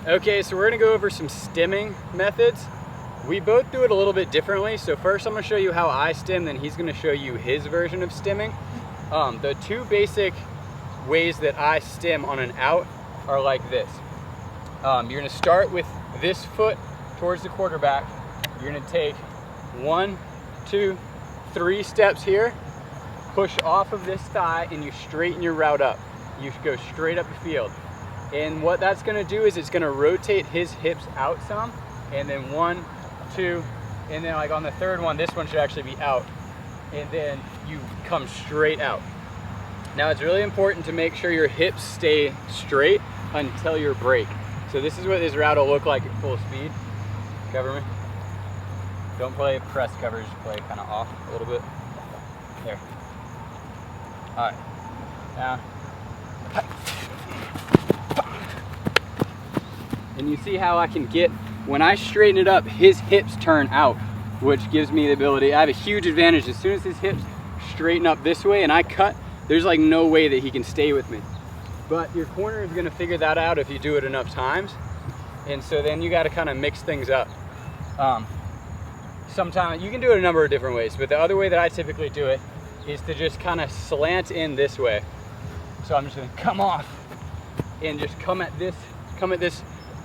Okay, so we're gonna go over some stimming methods. We both do it a little bit differently. So first I'm gonna show you how I stim, then he's gonna show you his version of stimming. The two basic ways that I stim on an out are like this. You're gonna start with this foot towards the quarterback. You're gonna take 1, 2, 3 steps here, push off of this thigh, and you straighten your route up. You go straight up the field. And what that's gonna do is it's gonna rotate his hips out some, and then 1, 2, and then like on the third one, this one should actually be out. And then you come straight out. Now it's really important to make sure your hips stay straight until your break. So this is what this route will look like at full speed. Cover me. Don't play press coverage, play kind of off a little bit. There. All right. Now. And you see how I can get, when I straighten it up, his hips turn out, which gives me the ability, I have a huge advantage. As soon as his hips straighten up this way and I cut, there's like no way that he can stay with me. But your corner is gonna figure that out if you do it enough times. And so then you gotta kind of mix things up. Sometimes, you can do it a number of different ways, but the other way that I typically do it is to just kind of slant in this way. So I'm just gonna come off and just come at this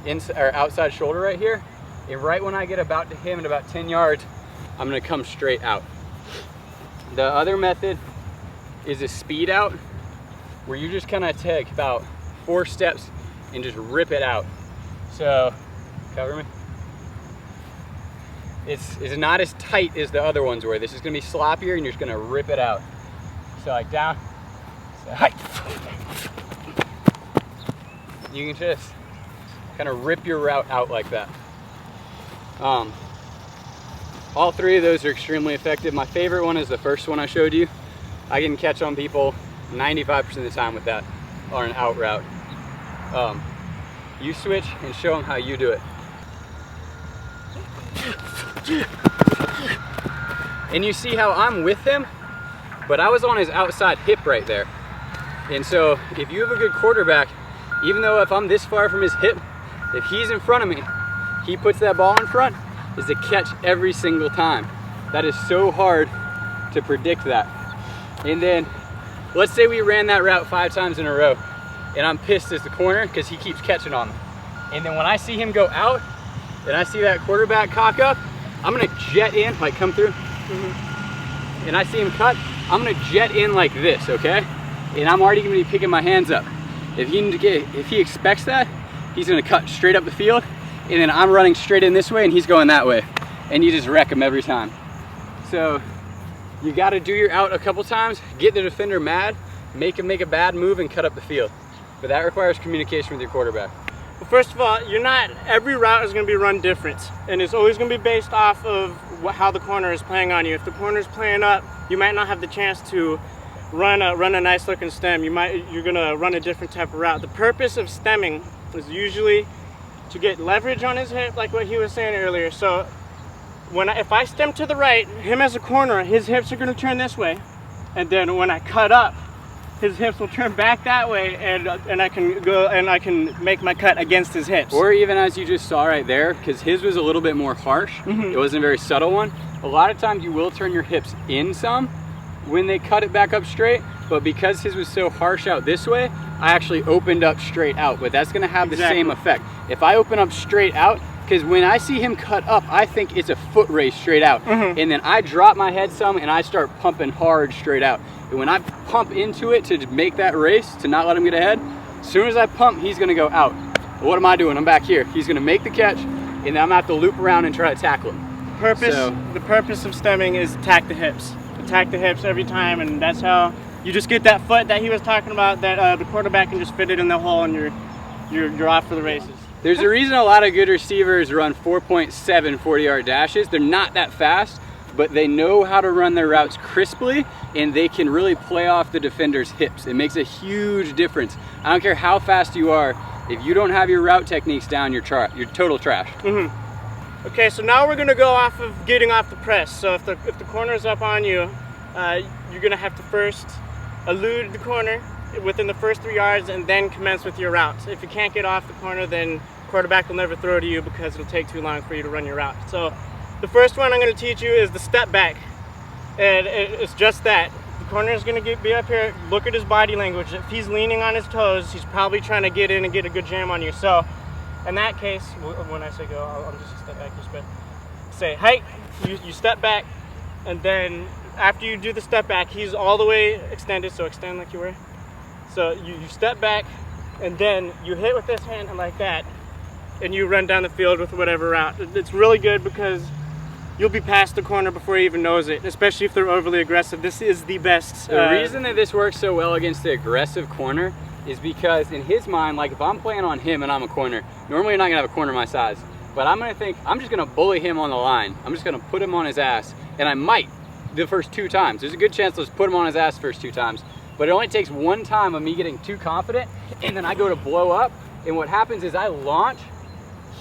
inside or outside shoulder right here. And right when I get about to him at about 10 yards, I'm gonna come straight out. The other method is a speed out, where you just kind of take about 4 steps and just rip it out. So, cover me. It's not as tight as the other ones were. This is gonna be sloppier and you're just gonna rip it out. So like down, so hi. You can just kind of rip your route out like that. All 3 of those are extremely effective. My favorite one is the first one I showed you. I can catch on people 95% of the time with that on an out route. You switch and show them how you do it. And you see how I'm with him, but I was on his outside hip right there. And so if you have a good quarterback, even though if I'm this far from his hip, if he's in front of me, he puts that ball in front, is to catch every single time. That is so hard to predict that. And then let's say we ran that route 5 times in a row and I'm pissed as the corner because he keeps catching on me. And then when I see him go out and I see that quarterback cock up, I'm gonna jet in, like come through, and I see him cut, I'm gonna jet in like this, okay? And I'm already gonna be picking my hands up. If he expects that, he's gonna cut straight up the field, and then I'm running straight in this way and he's going that way. And you just wreck him every time. So you gotta do your out a couple times, get the defender mad, make him make a bad move and cut up the field. But that requires communication with your quarterback. Well, first of all, every route is going to be run different, and it's always going to be based off of how the corner is playing on you. If the corner is playing up, you might not have the chance to run a nice looking stem. You're going to run a different type of route. The purpose of stemming is usually to get leverage on his hip, like what he was saying earlier. So if I stem to the right, him as a corner, his hips are going to turn this way, and then when I cut up, his hips will turn back that way, and I can go and I can make my cut against his hips. Or even as you just saw right there, because his was a little bit more harsh, it wasn't a very subtle one. A lot of times you will turn your hips in some when they cut it back up straight, but because his was so harsh out this way, I actually opened up straight out, but that's gonna have the same effect. If I open up straight out, because when I see him cut up, I think it's a foot race straight out. And then I drop my head some and I start pumping hard straight out. And when I pump into it to make that race, to not let him get ahead, as soon as I pump, he's gonna go out. But what am I doing? I'm back here. He's gonna make the catch, and then I'm gonna have to loop around and try to tackle him. The purpose of stemming is attack the hips. Attack the hips every time, and that's how you just get that foot that he was talking about, that the quarterback can just fit it in the hole and you're off for the races. There's a reason a lot of good receivers run 4.7 40-yard dashes. They're not that fast, but they know how to run their routes crisply, and they can really play off the defender's hips. It makes a huge difference. I don't care how fast you are, if you don't have your route techniques down, you're total trash. Okay, so now we're gonna go off of getting off the press. So if the corner's up on you, you're gonna have to first elude the corner within the first 3 yards and then commence with your route. If you can't get off the corner, then quarterback will never throw to you because it'll take too long for you to run your route. So the first one I'm going to teach you is the step back. And it's just that. The corner is going to be up here. Look at his body language. If he's leaning on his toes, he's probably trying to get in and get a good jam on you. So in that case, when I say go, I'll just step back. Just say, hey, you step back. And then after you do the step back, he's all the way extended. So extend like you were. So you step back, and then you hit with this hand and like that. And you run down the field with whatever route. It's really good because you'll be past the corner before he even knows it, especially if they're overly aggressive. This is the best. The reason that this works so well against the aggressive corner is because in his mind, like if I'm playing on him and I'm a corner, normally you're not gonna have a corner my size, but I'm gonna think, I'm just gonna bully him on the line. I'm just gonna put him on his ass, and I might the first 2 times. There's a good chance let's put him on his ass first 2 times, but it only takes 1 time of me getting too confident, and then I go to blow up, and what happens is I launch,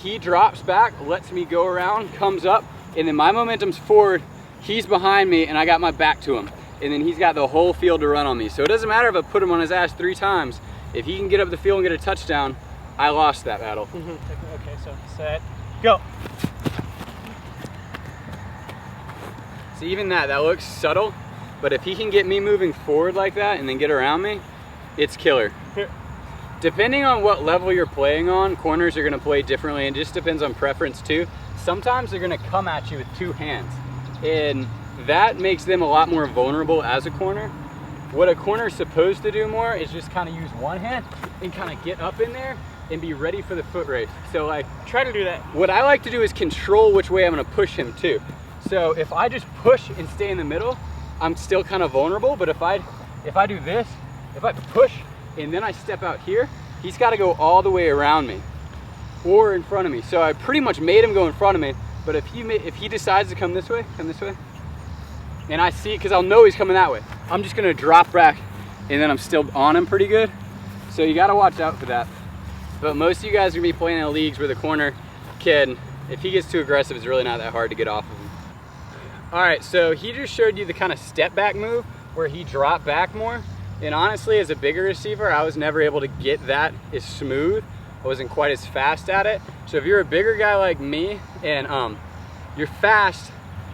he drops back, lets me go around, comes up, and then my momentum's forward, he's behind me, and I got my back to him. And then he's got the whole field to run on me. So it doesn't matter if I put him on his ass 3 times. If he can get up the field and get a touchdown, I lost that battle. Okay, so set, go. See, even that looks subtle, but if he can get me moving forward like that and then get around me, it's killer. Here. Depending on what level you're playing on, corners are gonna play differently, and it just depends on preference too. Sometimes they're gonna come at you with 2 hands, and that makes them a lot more vulnerable as a corner. What a corner is supposed to do more is just kind of use 1 hand and kind of get up in there and be ready for the foot race. So like, Try to do that. what I like to do is control which way I'm gonna push him to. So if I just push and stay in the middle, I'm still kind of vulnerable, but if I do this, if I push and then I step out here, he's gotta go all the way around me or in front of me. So I pretty much made him go in front of me, but if he decides to come this way, and I see it, because I'll know he's coming that way, I'm just gonna drop back, and then I'm still on him pretty good. So you gotta watch out for that. But most of you guys are gonna be playing in leagues where the corner kid, if he gets too aggressive, it's really not that hard to get off of him. All right, so he just showed you the kind of step back move where he dropped back more. And honestly, as a bigger receiver, I was never able to get that as smooth. I wasn't quite as fast at it. So if you're a bigger guy like me and you're fast,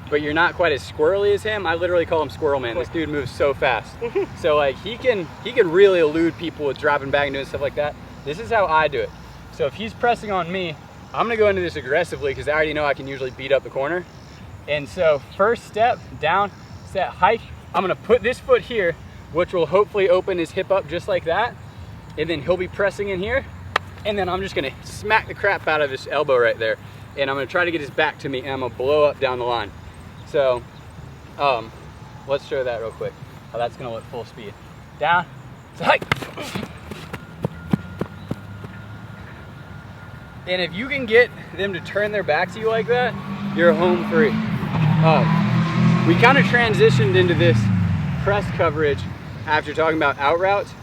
but you're not quite as squirrely as him, I literally call him Squirrel Man. This dude moves so fast. So like he can really elude people with dropping back and doing stuff like that. This is how I do it. So if he's pressing on me, I'm gonna go into this aggressively because I already know I can usually beat up the corner. And so first step, down, set, hike. I'm gonna put this foot here, which will hopefully open his hip up just like that. And then he'll be pressing in here. And then I'm just gonna smack the crap out of his elbow right there. And I'm gonna try to get his back to me, and I'm gonna blow up down the line. So, let's show that real quick. How that's gonna look full speed. Down, so hike. And if you can get them to turn their back to you like that, you're home free. We kind of transitioned into this press coverage after talking about out routes,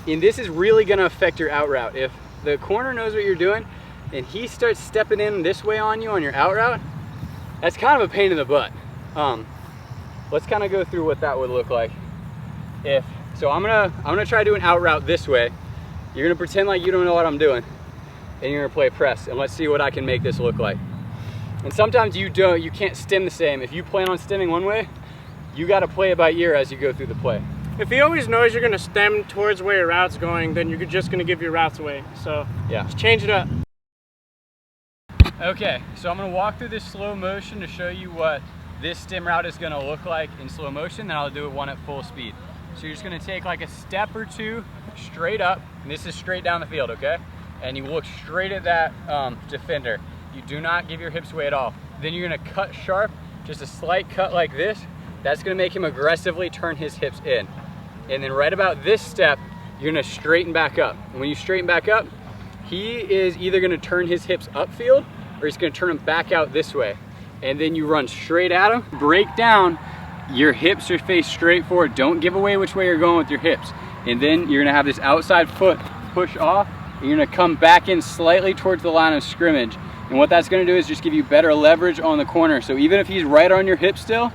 and this is really gonna affect your out route. If the corner knows what you're doing and he starts stepping in this way on you on your out route, that's kind of a pain in the butt. Let's kind of go through what that would look like. So I'm gonna try to do an out route this way. You're gonna pretend like you don't know what I'm doing, and you're gonna play press, and let's see what I can make this look like. And sometimes you can't stem the same. If you plan on stemming one way, you gotta play it by ear as you go through the play. If he always knows you're gonna stem towards where your route's going, then you're just gonna give your routes away. So yeah, just change it up. Okay, so I'm gonna walk through this slow motion to show you what this stem route is gonna look like in slow motion, then I'll do it one at full speed. So you're just gonna take like a step or 2 straight up, and this is straight down the field, okay? And you look straight at that defender. You do not give your hips away at all. Then you're gonna cut sharp, just a slight cut like this. That's gonna make him aggressively turn his hips in. And then right about this step, you're gonna straighten back up. And when you straighten back up, he is either gonna turn his hips upfield or he's gonna turn them back out this way. And then you run straight at him, break down, your hips are faced straight forward. Don't give away which way you're going with your hips. And then you're gonna have this outside foot push off, and you're gonna come back in slightly towards the line of scrimmage. And what that's gonna do is just give you better leverage on the corner. So even if he's right on your hip still,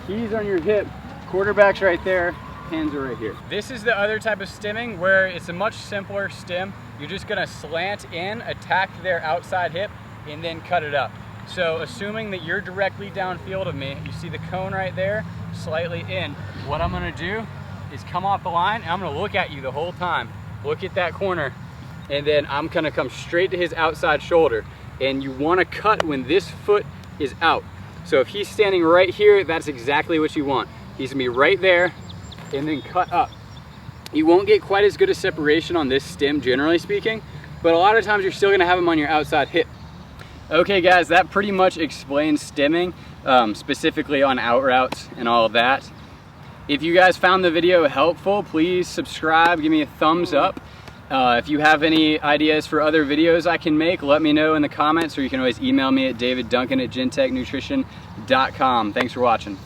he's on your hip, quarterback's right there, hands are right here. This is the other type of stemming where it's a much simpler stem. you're just gonna slant in, attack their outside hip, and then cut it up. So assuming that you're directly downfield of me, you see the cone right there, slightly in. What I'm gonna do is come off the line, and I'm gonna look at you the whole time. Look at that corner, and then I'm gonna come straight to his outside shoulder. And you wanna cut when this foot is out. So if he's standing right here, that's exactly what you want. He's gonna be right there, and then cut up. You won't get quite as good a separation on this stem, generally speaking, but a lot of times you're still gonna have him on your outside hip. Okay guys, that pretty much explains stemming, specifically on out routes and all of that. If you guys found the video helpful, please subscribe, give me a thumbs up. If you have any ideas for other videos I can make, let me know in the comments, or you can always email me at davidduncan@gentechnutrition.com. Thanks for watching.